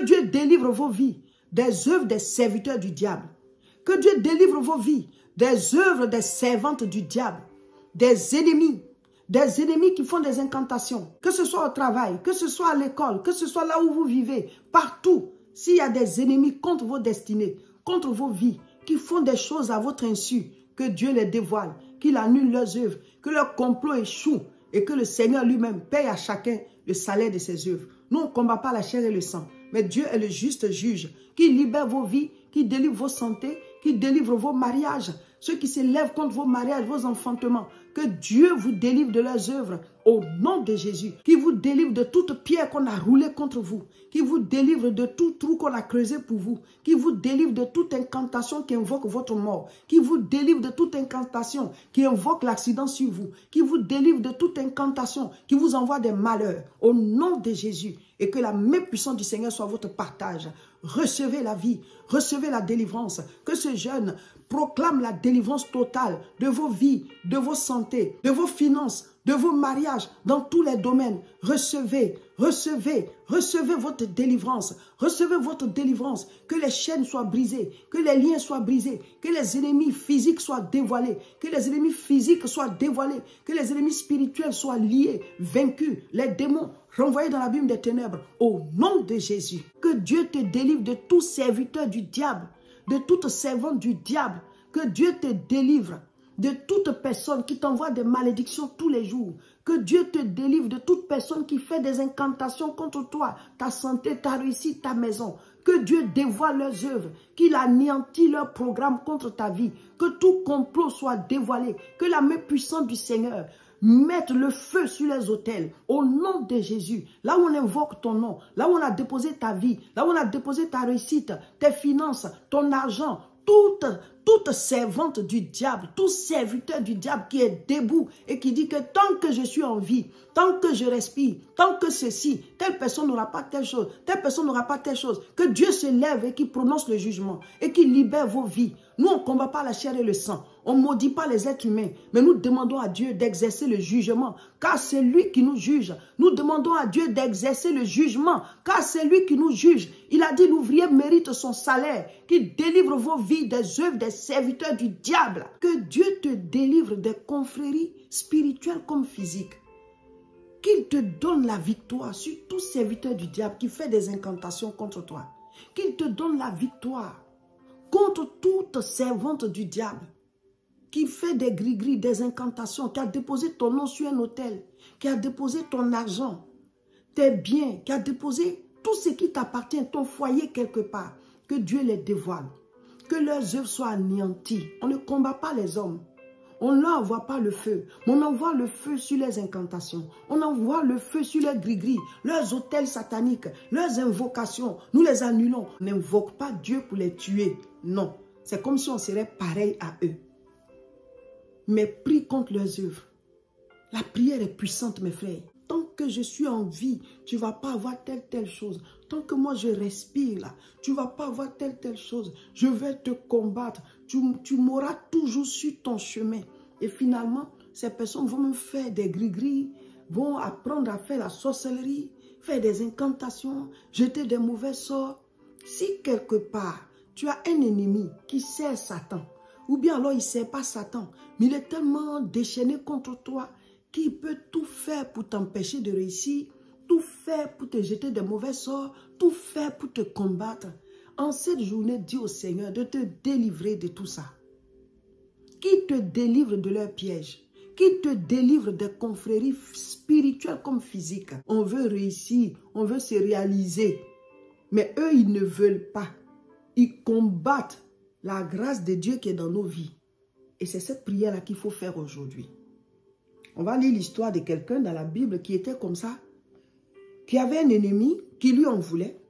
Que Dieu délivre vos vies des œuvres des serviteurs du diable. Que Dieu délivre vos vies des œuvres des servantes du diable, des ennemis qui font des incantations, que ce soit au travail, que ce soit à l'école, que ce soit là où vous vivez, partout. S'il y a des ennemis contre vos destinées, contre vos vies, qui font des choses à votre insu, que Dieu les dévoile, qu'il annule leurs œuvres, que leur complot échoue et que le Seigneur lui-même paye à chacun le salaire de ses œuvres. Nous, on ne combat pas la chair et le sang, mais Dieu est le juste juge qui libère vos vies, qui délivre vos santé, qui délivre vos mariages, ceux qui s'élèvent contre vos mariages, vos enfantements. Que Dieu vous délivre de leurs œuvres au nom de Jésus. Qui vous délivre de toute pierre qu'on a roulée contre vous. Qui vous délivre de tout trou qu'on a creusé pour vous. Qui vous délivre de toute incantation qui invoque votre mort. Qui vous délivre de toute incantation qui invoque l'accident sur vous. Qui vous délivre de toute incantation qui vous envoie des malheurs. Au nom de Jésus. Et que la main puissante du Seigneur soit votre partage. Recevez la vie, recevez la délivrance. Que ce jeûne proclame la délivrance totale de vos vies, de vos santé, de vos finances, de vos mariages, dans tous les domaines. Recevez, recevez, recevez votre délivrance. Recevez votre délivrance. Que les chaînes soient brisées, que les liens soient brisés, que les ennemis physiques soient dévoilés, que les ennemis physiques soient dévoilés, que les ennemis spirituels soient liés, vaincus, les démons renvoyés dans l'abîme des ténèbres. Au nom de Jésus, que Dieu te délivre de tout serviteur du diable, de toute servante du diable. Que Dieu te délivre de toute personne qui t'envoie des malédictions tous les jours. Que Dieu te délivre de toute personne qui fait des incantations contre toi, ta santé, ta réussite, ta maison. Que Dieu dévoile leurs œuvres, qu'il anéantit leur programme contre ta vie. Que tout complot soit dévoilé. Que la main puissante du Seigneur mette le feu sur les autels. Au nom de Jésus, là où on invoque ton nom, là où on a déposé ta vie, là où on a déposé ta réussite, tes finances, ton argent, toute servante du diable, tout serviteur du diable qui est debout et qui dit que tant que je suis en vie, tant que je respire, tant que ceci, telle personne n'aura pas telle chose, telle personne n'aura pas telle chose, que Dieu se lève et qu'il prononce le jugement et qu'il libère vos vies. Nous, on ne combat pas la chair et le sang. On ne maudit pas les êtres humains. Mais nous demandons à Dieu d'exercer le jugement. Car c'est lui qui nous juge. Nous demandons à Dieu d'exercer le jugement. Car c'est lui qui nous juge. Il a dit l'ouvrier mérite son salaire. Qu'il délivre vos vies des œuvres des serviteurs du diable. Que Dieu te délivre des confréries spirituelles comme physiques. Qu'il te donne la victoire sur tout serviteur du diable qui fait des incantations contre toi. Qu'il te donne la victoire contre toute servante du diable qui fait des gris-gris, des incantations, qui a déposé ton nom sur un autel, qui a déposé ton argent, tes biens, qui a déposé tout ce qui t'appartient, ton foyer quelque part. Que Dieu les dévoile, que leurs œuvres soient anéanties. On ne combat pas les hommes. On ne leur envoie pas le feu, mais on envoie le feu sur les incantations. On envoie le feu sur leurs gris-gris, leurs autels sataniques, leurs invocations. Nous les annulons. On n'invoque pas Dieu pour les tuer. Non, c'est comme si on serait pareil à eux. Mais prie contre leurs œuvres. La prière est puissante, mes frères. Tant que je suis en vie, tu ne vas pas avoir telle chose. Tant que moi je respire là, tu ne vas pas avoir telle chose. Je vais te combattre. Tu m'auras toujours sur ton chemin. Et finalement, ces personnes vont me faire des gris-gris, vont apprendre à faire la sorcellerie, faire des incantations, jeter des mauvais sorts. Si quelque part, tu as un ennemi qui sert Satan, ou bien alors il ne sert pas Satan, mais il est tellement déchaîné contre toi qu'il peut tout faire pour t'empêcher de réussir, tout faire pour te jeter des mauvais sorts, tout faire pour te combattre. En cette journée, dis au Seigneur de te délivrer de tout ça. Qu'il te délivre de leurs pièges. Qu'il te délivre des confréries spirituelles comme physiques. On veut réussir, on veut se réaliser. Mais eux, ils ne veulent pas. Ils combattent la grâce de Dieu qui est dans nos vies. Et c'est cette prière-là qu'il faut faire aujourd'hui. On va lire l'histoire de quelqu'un dans la Bible qui était comme ça, qui avait un ennemi, qui lui en voulait,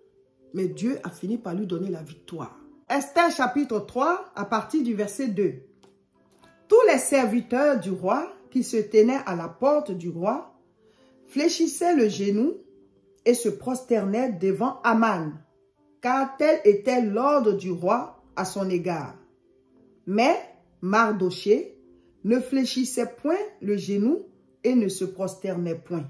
mais Dieu a fini par lui donner la victoire. Esther chapitre 3, à partir du verset 2. Tous les serviteurs du roi qui se tenaient à la porte du roi fléchissaient le genou et se prosternaient devant Aman, car tel était l'ordre du roi à son égard. Mais Mardochée ne fléchissait point le genou et ne se prosternait point.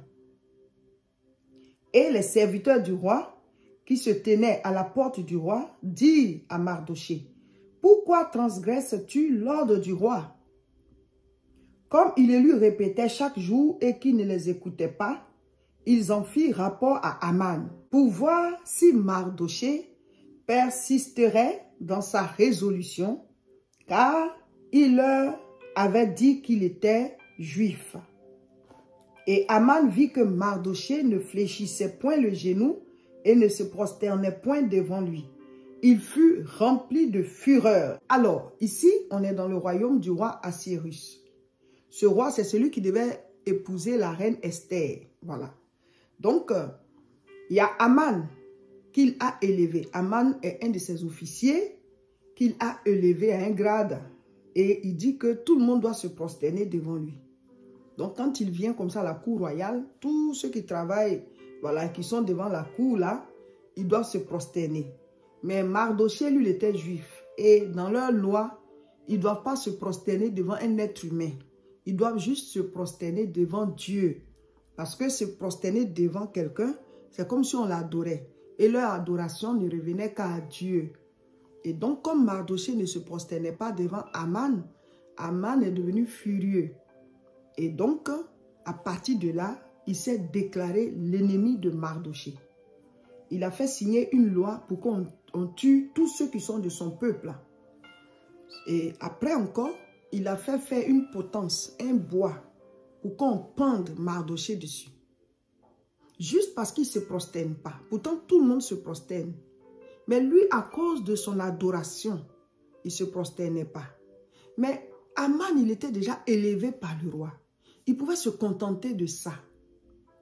Et les serviteurs du roi qui se tenaient à la porte du roi, dirent à Mardoché, « Pourquoi transgresses-tu l'ordre du roi ?» Comme il le lui répétait chaque jour et qu'il ne les écoutait pas, ils en firent rapport à Aman pour voir si Mardoché persisterait dans sa résolution, car il leur avait dit qu'il était juif. Et Aman vit que Mardoché ne fléchissait point le genou et ne se prosternait point devant lui. Il fut rempli de fureur. Alors, ici, on est dans le royaume du roi Assuérus. Ce roi, c'est celui qui devait épouser la reine Esther. Voilà. Donc, il y a Aman qu'il a élevé. Aman est un de ses officiers qu'il a élevé à un grade. Et il dit que tout le monde doit se prosterner devant lui. Donc, quand il vient comme ça à la cour royale, tous ceux qui travaillent, voilà, qui sont devant la cour là, ils doivent se prosterner. Mais Mardoché, lui, il était juif. Et dans leur loi, ils ne doivent pas se prosterner devant un être humain. Ils doivent juste se prosterner devant Dieu. Parce que se prosterner devant quelqu'un, c'est comme si on l'adorait. Et leur adoration ne revenait qu'à Dieu. Et donc, comme Mardoché ne se prosternait pas devant Aman, Aman est devenu furieux. Et donc, à partir de là, il s'est déclaré l'ennemi de Mardoché. Il a fait signer une loi pour qu'on tue tous ceux qui sont de son peuple. Et après encore, il a fait faire une potence, un bois, pour qu'on pende Mardoché dessus. Juste parce qu'il ne se prosterne pas. Pourtant, tout le monde se prosterne. Mais lui, à cause de son adoration, il ne se prosternait pas. Mais Aman, il était déjà élevé par le roi. Il pouvait se contenter de ça.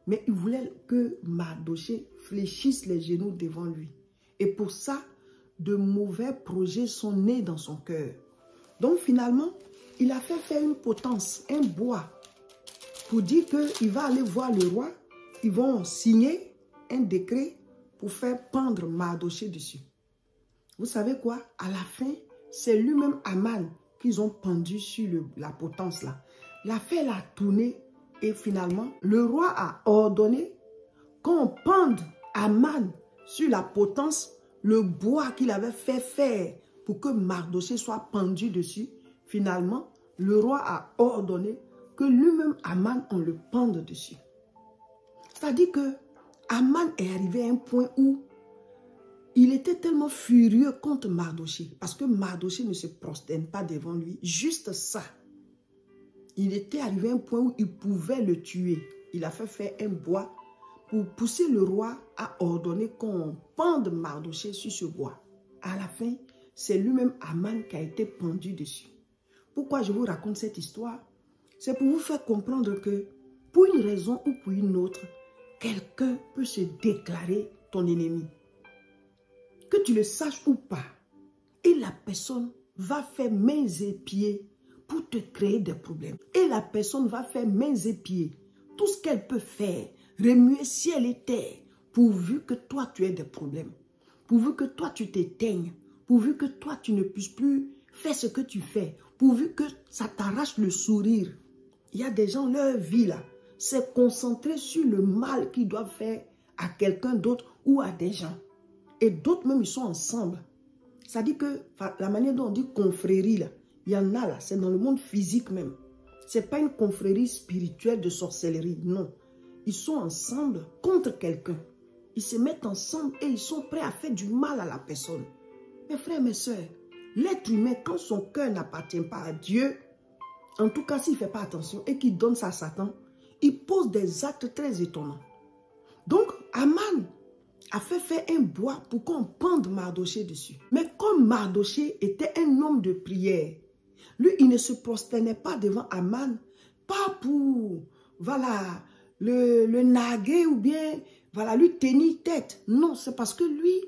Mais il voulait que Mardoché fléchisse les genoux devant lui. Et pour ça, de mauvais projets sont nés dans son cœur. Donc finalement, il a fait faire une potence, un bois, pour dire qu'il va aller voir le roi. Ils vont signer un décret pour faire pendre Mardoché dessus. Vous savez quoi? À la fin, c'est lui-même Aman qu'ils ont pendu sur la potence là. L'affaire a tourné et finalement, le roi a ordonné qu'on pende Aman sur la potence, le bois qu'il avait fait faire pour que Mardoché soit pendu dessus. Finalement, le roi a ordonné que lui-même Aman, on le pende dessus. C'est-à-dire que Aman est arrivé à un point où il était tellement furieux contre Mardoché, parce que Mardoché ne se prosterne pas devant lui, juste ça. Il était arrivé à un point où il pouvait le tuer. Il a fait faire un bois pour pousser le roi à ordonner qu'on pende Mardoché sur ce bois. À la fin, c'est lui-même Aman qui a été pendu dessus. Pourquoi je vous raconte cette histoire? C'est pour vous faire comprendre que pour une raison ou pour une autre, quelqu'un peut se déclarer ton ennemi. Que tu le saches ou pas. Et la personne va faire mains et pieds pour te créer des problèmes. Et la personne va faire mains et pieds. Tout ce qu'elle peut faire, remuer ciel et terre, pourvu que toi tu aies des problèmes. Pourvu que toi tu t'éteignes. Pourvu que toi tu ne puisses plus faire ce que tu fais. Pourvu que ça t'arrache le sourire. Il y a des gens, leur vie là, c'est concentré sur le mal qu'ils doivent faire à quelqu'un d'autre ou à des gens. Et d'autres même, ils sont ensemble. Ça dit que la manière dont on dit confrérie là, il y en a là, c'est dans le monde physique même. Ce n'est pas une confrérie spirituelle de sorcellerie, non. Ils sont ensemble contre quelqu'un. Ils se mettent ensemble et ils sont prêts à faire du mal à la personne. Mes frères, mes soeurs, l'être humain, quand son cœur n'appartient pas à Dieu, en tout cas s'il ne fait pas attention et qu'il donne ça à Satan, il pose des actes très étonnants. Donc, Aman a fait faire un bois pour qu'on pende Mardoché dessus. Mais comme Mardoché était un homme de prière, lui, il ne se prosternait pas devant Aman, pas pour, voilà, le narguer ou bien, voilà, lui tenir tête. Non, c'est parce que lui,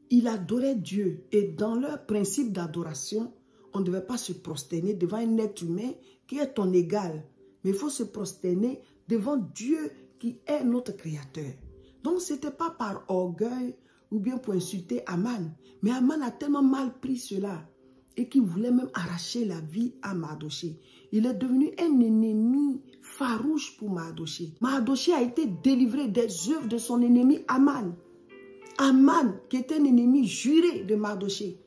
il adorait Dieu. Et dans leur principe d'adoration, on ne devait pas se prosterner devant un être humain qui est ton égal. Mais il faut se prosterner devant Dieu qui est notre créateur. Donc, ce n'était pas par orgueil ou bien pour insulter Aman. Mais Aman a tellement mal pris cela et qu'il voulait même arracher la vie à Mardoché. Il est devenu un ennemi farouche pour Mardoché. Mardoché a été délivré des œuvres de son ennemi Aman. Aman, qui était un ennemi juré de Mardoché.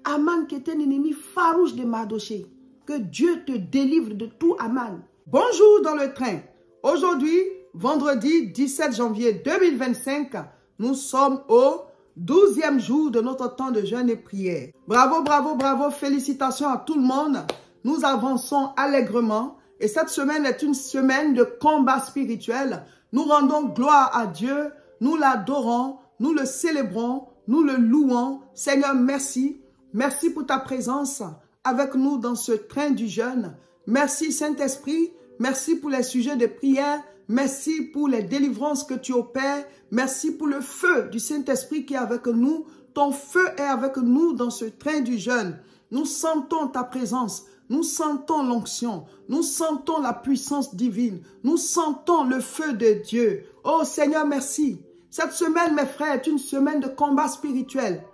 Aman, qui était un ennemi farouche de Mardoché. Que Dieu te délivre de tout Aman. Bonjour dans le train. Aujourd'hui, vendredi 17 janvier 2025, nous sommes au 12e jour de notre temps de jeûne et prière. Bravo, bravo, bravo. Félicitations à tout le monde. Nous avançons allègrement. Et cette semaine est une semaine de combat spirituel. Nous rendons gloire à Dieu. Nous l'adorons. Nous le célébrons. Nous le louons. Seigneur, merci. Merci pour ta présence avec nous dans ce train du jeûne. Merci Saint-Esprit. Merci pour les sujets de prière. Merci pour les délivrances que tu opères. Merci pour le feu du Saint-Esprit qui est avec nous. Ton feu est avec nous dans ce train du jeûne. Nous sentons ta présence. Nous sentons l'onction. Nous sentons la puissance divine. Nous sentons le feu de Dieu. Oh Seigneur, merci. Cette semaine, mes frères, est une semaine de combat spirituel.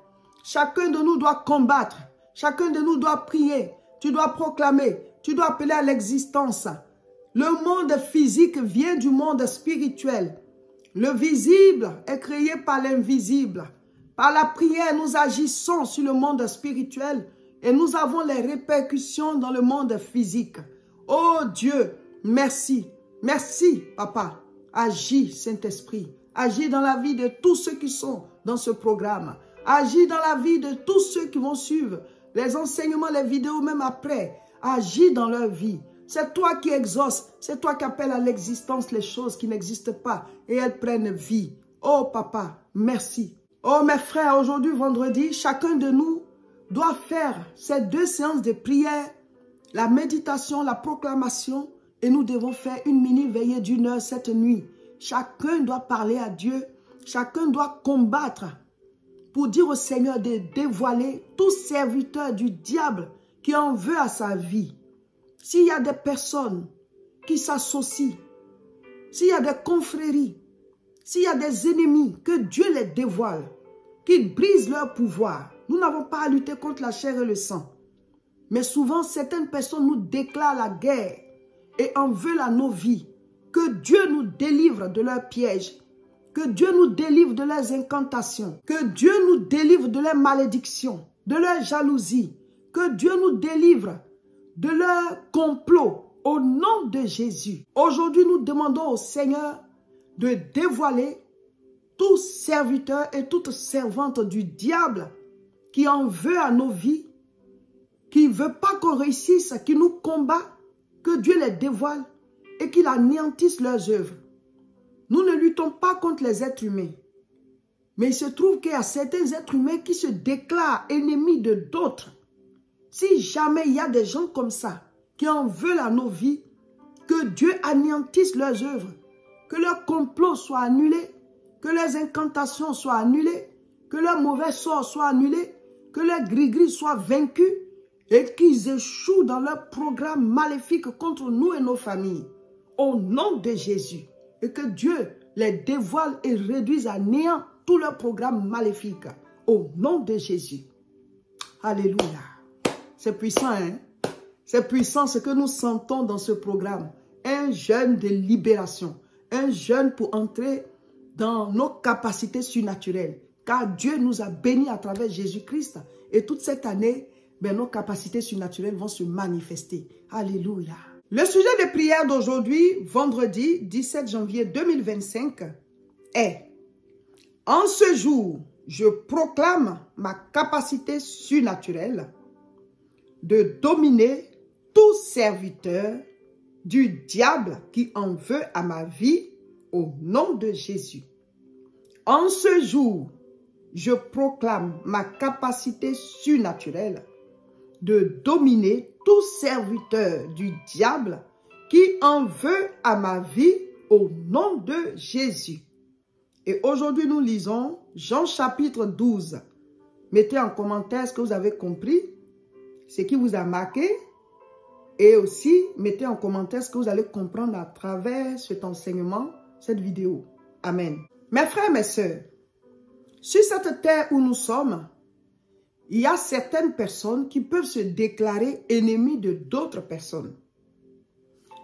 Chacun de nous doit combattre. Chacun de nous doit prier. Tu dois proclamer. Tu dois appeler à l'existence. Le monde physique vient du monde spirituel. Le visible est créé par l'invisible. Par la prière, nous agissons sur le monde spirituel et nous avons les répercussions dans le monde physique. Oh Dieu, merci. Merci, Papa. Agis, Saint-Esprit. Agis dans la vie de tous ceux qui sont dans ce programme. Agis dans la vie de tous ceux qui vont suivre les enseignements, les vidéos, même après. Agis dans leur vie. C'est toi qui exauces, c'est toi qui appelles à l'existence les choses qui n'existent pas et elles prennent vie. Oh Papa, merci. Oh mes frères, aujourd'hui vendredi, chacun de nous doit faire ces 2 séances de prière, la méditation, la proclamation et nous devons faire une mini veillée d'1 heure cette nuit. Chacun doit parler à Dieu, chacun doit combattre pour dire au Seigneur de dévoiler tout serviteur du diable qui en veut à sa vie. S'il y a des personnes qui s'associent, s'il y a des confréries, s'il y a des ennemis, que Dieu les dévoile, qu'ils brisent leur pouvoir. Nous n'avons pas à lutter contre la chair et le sang. Mais souvent, certaines personnes nous déclarent la guerre et en veulent à nos vies. Que Dieu nous délivre de leurs pièges. Que Dieu nous délivre de leurs incantations. Que Dieu nous délivre de leurs malédictions, de leur jalousie. Que Dieu nous délivre de leur complot au nom de Jésus. Aujourd'hui, nous demandons au Seigneur de dévoiler tout serviteur et toute servante du diable qui en veut à nos vies, qui ne veut pas qu'on réussisse, qui nous combat, que Dieu les dévoile et qu'il anéantisse leurs œuvres. Nous ne luttons pas contre les êtres humains, mais il se trouve qu'il y a certains êtres humains qui se déclarent ennemis de d'autres. Si jamais il y a des gens comme ça, qui en veulent à nos vies, que Dieu anéantisse leurs œuvres, que leurs complots soient annulés, que leurs incantations soient annulées, que leurs mauvais sorts soient annulés, que leurs gris-gris soient vaincus et qu'ils échouent dans leur programme maléfique contre nous et nos familles. Au nom de Jésus. Et que Dieu les dévoile et réduise à néant tout leur programme maléfique. Au nom de Jésus. Alléluia. C'est puissant, hein? C'est puissant ce que nous sentons dans ce programme. Un jeûne de libération. Un jeûne pour entrer dans nos capacités surnaturelles. Car Dieu nous a bénis à travers Jésus-Christ. Et toute cette année, nos capacités surnaturelles vont se manifester. Alléluia. Le sujet de prière d'aujourd'hui, vendredi 17 janvier 2025, est « En ce jour, je proclame ma capacité surnaturelle de dominer tout serviteur du diable qui en veut à ma vie au nom de Jésus. En ce jour, je proclame ma capacité surnaturelle de dominer tout serviteur du diable qui en veut à ma vie au nom de Jésus. » Et aujourd'hui, nous lisons Jean chapitre 12. Mettez en commentaire ce que vous avez compris, ce qui vous a marqué. Et aussi, mettez en commentaire ce que vous allez comprendre à travers cet enseignement, cette vidéo. Amen. Mes frères, mes sœurs, sur cette terre où nous sommes, il y a certaines personnes qui peuvent se déclarer ennemis de d'autres personnes.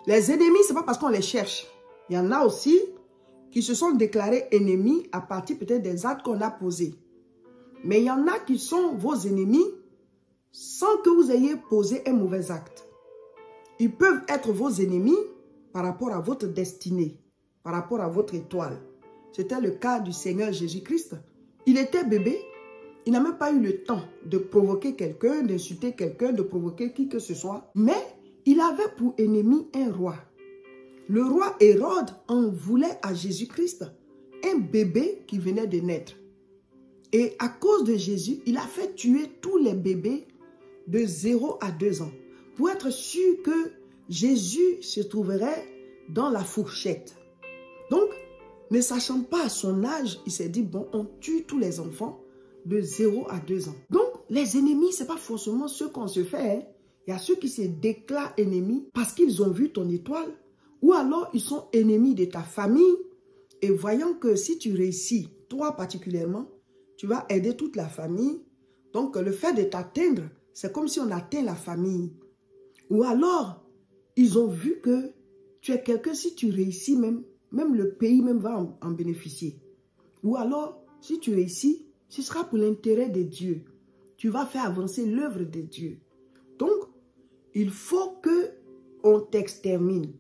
Les ennemis, ce n'est pas parce qu'on les cherche. Il y en a aussi qui se sont déclarés ennemis à partir peut-être des actes qu'on a posés. Mais il y en a qui sont vos ennemis sans que vous ayez posé un mauvais acte. Ils peuvent être vos ennemis par rapport à votre destinée, par rapport à votre étoile. C'était le cas du Seigneur Jésus-Christ. Il était bébé, il n'a même pas eu le temps de provoquer quelqu'un, d'insulter quelqu'un, de provoquer qui que ce soit. Mais il avait pour ennemi un roi. Le roi Hérode en voulait à Jésus-Christ, un bébé qui venait de naître. Et à cause de Jésus, il a fait tuer tous les bébés de 0 à 2 ans pour être sûr que Jésus se trouverait dans la fourchette. Donc, ne sachant pas à son âge, il s'est dit, bon, on tue tous les enfants de 0 à 2 ans. Donc, les ennemis, ce n'est pas forcément ceux qu'on se fait. Hein. Il y a ceux qui se déclarent ennemis parce qu'ils ont vu ton étoile. Ou alors, ils sont ennemis de ta famille. Et voyant que si tu réussis, toi particulièrement, tu vas aider toute la famille. Donc, le fait de t'atteindre, c'est comme si on atteint la famille. Ou alors, ils ont vu que tu es quelqu'un, si tu réussis même le pays même va en bénéficier. Ou alors, si tu réussis, ce sera pour l'intérêt de Dieu. Tu vas faire avancer l'œuvre de Dieu. Donc, il faut qu'on t'extermine.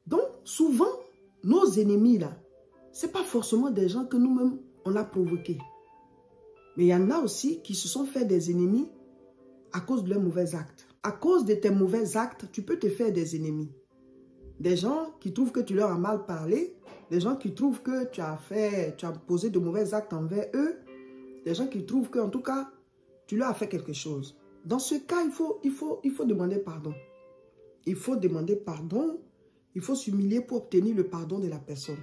Donc, souvent, nos ennemis là, ce n'est pas forcément des gens que nous-mêmes, on a provoqués. Mais il y en a aussi qui se sont fait des ennemis à cause de leurs mauvais actes. À cause de tes mauvais actes, tu peux te faire des ennemis. Des gens qui trouvent que tu leur as mal parlé, des gens qui trouvent que tu as posé de mauvais actes envers eux, des gens qui trouvent que, en tout cas, tu leur as fait quelque chose. Dans ce cas, il faut demander pardon. Il faut demander pardon. Il faut s'humilier pour obtenir le pardon de la personne.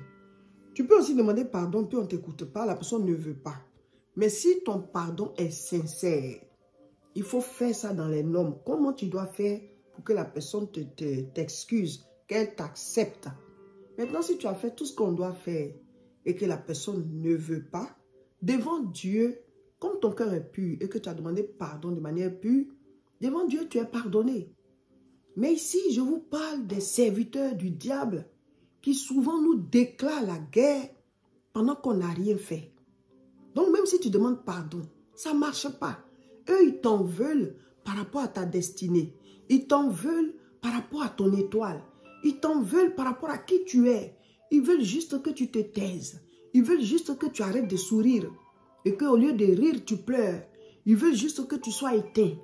Tu peux aussi demander pardon, puis on ne t'écoute pas, la personne ne veut pas. Mais si ton pardon est sincère, il faut faire ça dans les normes. Comment tu dois faire pour que la personne t'excuse, qu'elle t'accepte? Maintenant, si tu as fait tout ce qu'on doit faire et que la personne ne veut pas, devant Dieu, comme ton cœur est pur et que tu as demandé pardon de manière pure, devant Dieu, tu es pardonné. Mais ici, je vous parle des serviteurs du diable qui souvent nous déclarent la guerre pendant qu'on n'a rien fait. Donc, même si tu demandes pardon, ça ne marche pas. Eux, ils t'en veulent par rapport à ta destinée. Ils t'en veulent par rapport à ton étoile. Ils t'en veulent par rapport à qui tu es. Ils veulent juste que tu te taises. Ils veulent juste que tu arrêtes de sourire. Et qu'au lieu de rire, tu pleures. Ils veulent juste que tu sois éteint.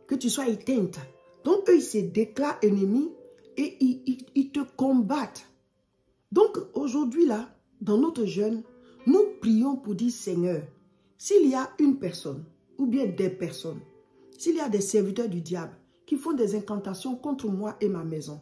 Que tu sois éteinte. Donc, eux, ils se déclarent ennemis et ils te combattent. Donc, aujourd'hui, là, dans notre jeûne, nous prions pour dire, Seigneur, s'il y a une personne ou bien des personnes, s'il y a des serviteurs du diable qui font des incantations contre moi et ma maison,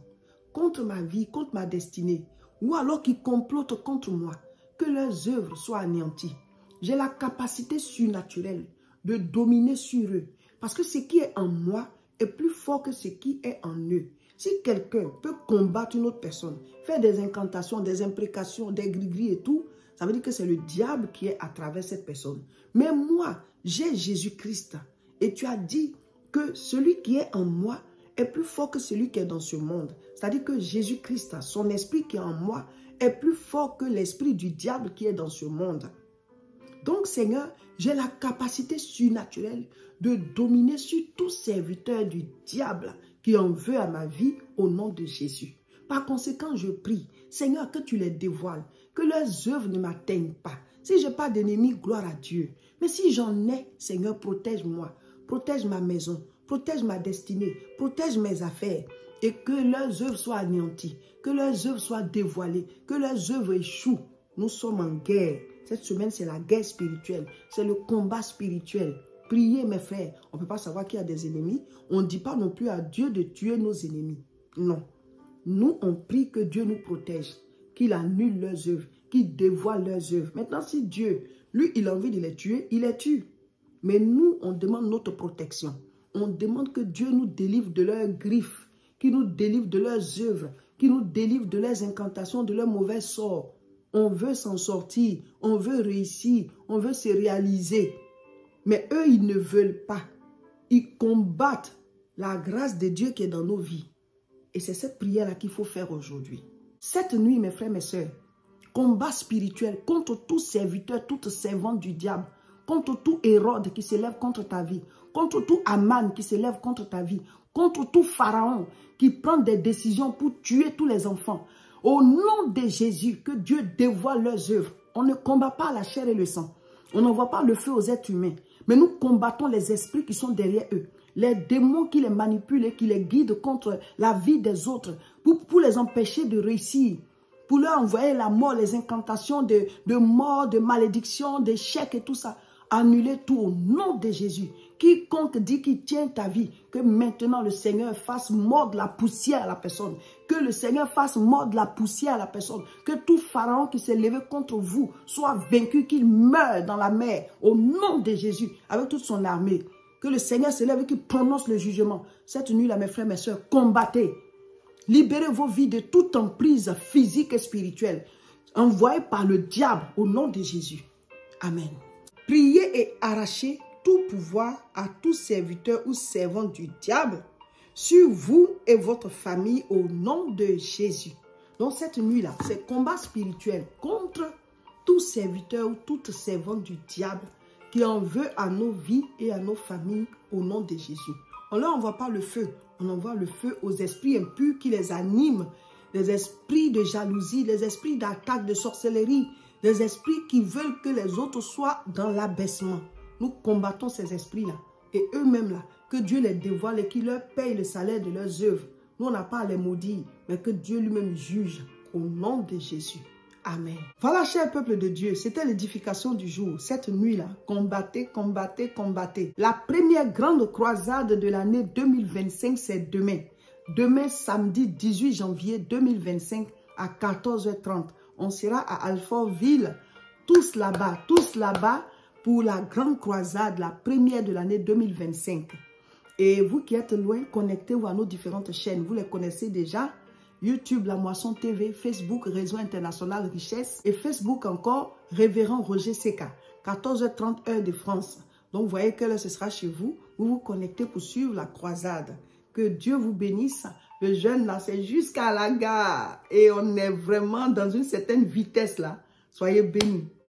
contre ma vie, contre ma destinée, ou alors qui complotent contre moi, que leurs œuvres soient anéanties. J'ai la capacité surnaturelle de dominer sur eux, parce que ce qui est en moi est plus fort que ce qui est en eux. Si quelqu'un peut combattre une autre personne, faire des incantations, des imprécations, des gris-gris et tout, ça veut dire que c'est le diable qui est à travers cette personne. Mais moi, j'ai Jésus-Christ. Et tu as dit que celui qui est en moi est plus fort que celui qui est dans ce monde. C'est-à-dire que Jésus-Christ, son esprit qui est en moi, est plus fort que l'esprit du diable qui est dans ce monde. Donc, Seigneur, j'ai la capacité surnaturelle de dominer sur tout serviteur du diable qui en veut à ma vie au nom de Jésus. Par conséquent, je prie, Seigneur, que tu les dévoiles, que leurs œuvres ne m'atteignent pas. Si je n'ai pas d'ennemis, gloire à Dieu. Mais si j'en ai, Seigneur, protège-moi, protège ma maison, protège ma destinée, protège mes affaires. Et que leurs œuvres soient anéanties, que leurs œuvres soient dévoilées, que leurs œuvres échouent. Nous sommes en guerre. Cette semaine, c'est la guerre spirituelle. C'est le combat spirituel. Priez, mes frères. On ne peut pas savoir qu'il y a des ennemis. On ne dit pas non plus à Dieu de tuer nos ennemis. Non. Nous, on prie que Dieu nous protège, qu'il annule leurs œuvres, qu'il dévoile leurs œuvres. Maintenant, si Dieu, lui, il a envie de les tuer, il les tue. Mais nous, on demande notre protection. On demande que Dieu nous délivre de leurs griffes, qu'il nous délivre de leurs œuvres, qu'il nous délivre de leurs incantations, de leurs mauvais sorts. On veut s'en sortir, on veut réussir, on veut se réaliser. Mais eux, ils ne veulent pas. Ils combattent la grâce de Dieu qui est dans nos vies. Et c'est cette prière-là qu'il faut faire aujourd'hui. Cette nuit, mes frères, mes sœurs, combat spirituel contre tout serviteur, toute servante du diable, contre tout Hérode qui s'élève contre ta vie, contre tout Aman qui s'élève contre ta vie, contre tout Pharaon qui prend des décisions pour tuer tous les enfants. Au nom de Jésus, que Dieu dévoile leurs œuvres. On ne combat pas la chair et le sang. On n'envoie pas le feu aux êtres humains. Mais nous combattons les esprits qui sont derrière eux. Les démons qui les manipulent et qui les guident contre la vie des autres. Pour les empêcher de réussir. Pour leur envoyer la mort, les incantations de mort, de malédiction, d'échec et tout ça. Annulez tout au nom de Jésus. Quiconque dit qu'il tient ta vie, que maintenant le Seigneur fasse mordre la poussière à la personne. Que le Seigneur fasse mordre la poussière à la personne. Que tout pharaon qui s'est levé contre vous soit vaincu, qu'il meure dans la mer au nom de Jésus avec toute son armée. Que le Seigneur se lève et qu'il prononce le jugement. Cette nuit-là, mes frères, mes soeurs, combattez. Libérez vos vies de toute emprise physique et spirituelle envoyée par le diable au nom de Jésus. Amen. Priez et arrachez tout pouvoir à tout serviteur ou servant du diable sur vous et votre famille au nom de Jésus. Donc cette nuit-là, c'est combat spirituel contre tout serviteur ou toute servante du diable qui en veut à nos vies et à nos familles au nom de Jésus. On ne leur envoie pas le feu, on envoie le feu aux esprits impurs qui les animent, les esprits de jalousie, les esprits d'attaque, de sorcellerie, les esprits qui veulent que les autres soient dans l'abaissement. Nous combattons ces esprits-là. Et eux-mêmes, là, que Dieu les dévoile et qu'il leur paye le salaire de leurs œuvres. Nous, on n'a pas à les maudire, mais que Dieu lui-même juge au nom de Jésus. Amen. Voilà, cher peuple de Dieu, c'était l'édification du jour. Cette nuit-là, combattez, combattez, combattez. La première grande croisade de l'année 2025, c'est demain. Demain, samedi 18 janvier 2025 à 14h30. On sera à Alfortville, tous là-bas pour la grande croisade, la première de l'année 2025. Et vous qui êtes loin, connectez-vous à nos différentes chaînes. Vous les connaissez déjà. YouTube, La Moisson TV, Facebook, Réseau International Richesse et Facebook encore, Révérend Roger Seka, 14h30 heure de France. Donc, vous voyez que là, ce sera chez vous. Vous vous connectez pour suivre la croisade. Que Dieu vous bénisse. Le jeûne là, c'est jusqu'à la gare. Et on est vraiment dans une certaine vitesse là. Soyez bénis.